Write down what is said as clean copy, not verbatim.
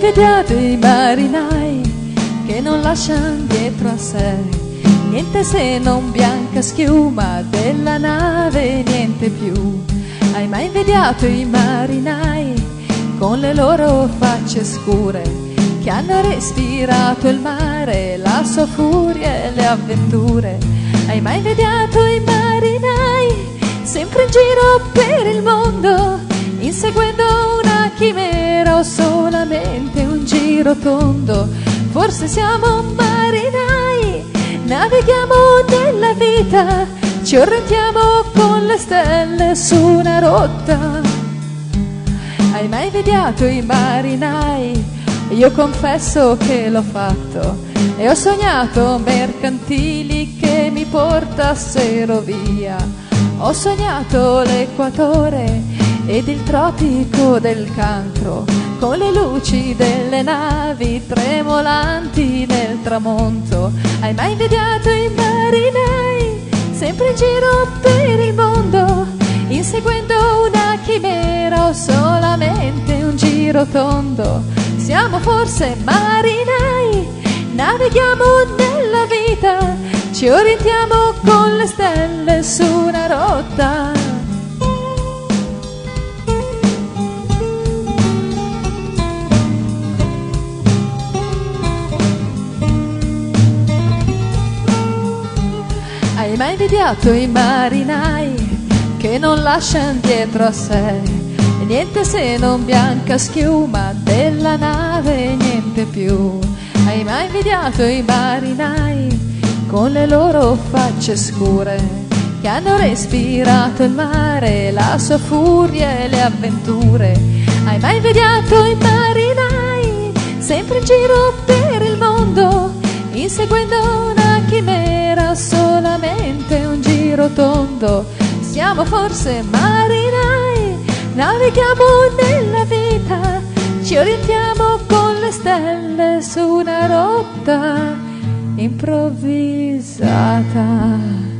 invidiato i marinai che non lasciano dietro a sé niente se non bianca schiuma della nave, niente più? Hai mai invidiato i marinai con le loro facce scure che hanno respirato il mare, la sua furia e le avventure? Hai mai invidiato i marinai sempre in giro per il mondo, inseguendo una chimera o solamente un giro tondo? Forse siamo marinai, navighiamo nella vita, ci orientiamo con le stelle su una rotta. Hai mai invidiato i marinai? Io confesso che l'ho fatto e ho sognato mercantili che mi portassero via. Ho sognato l'equatore ed il tropico del cancro, con le luci delle navi tremolanti nel tramonto. Hai mai invidiato i marinai sempre in giro per il mondo, inseguendo una chimera o solamente un giro tondo? Siamo forse marinai, navighiamo nella vita, ci orientiamo con le stelle su una rotta. Hai mai invidiato i marinai che non lasciano dietro a sé niente se non bianca schiuma della nave, niente più? Hai mai invidiato i marinai con le loro facce scure che hanno respirato il mare, la sua furia e le avventure? Hai mai invidiato i marinai sempre in giro per il mondo, inseguendo una chimera, solamente un giro tondo? Siamo forse marinai, navighiamo nella vita, ci orientiamo con le stelle su una rotta improvvisata.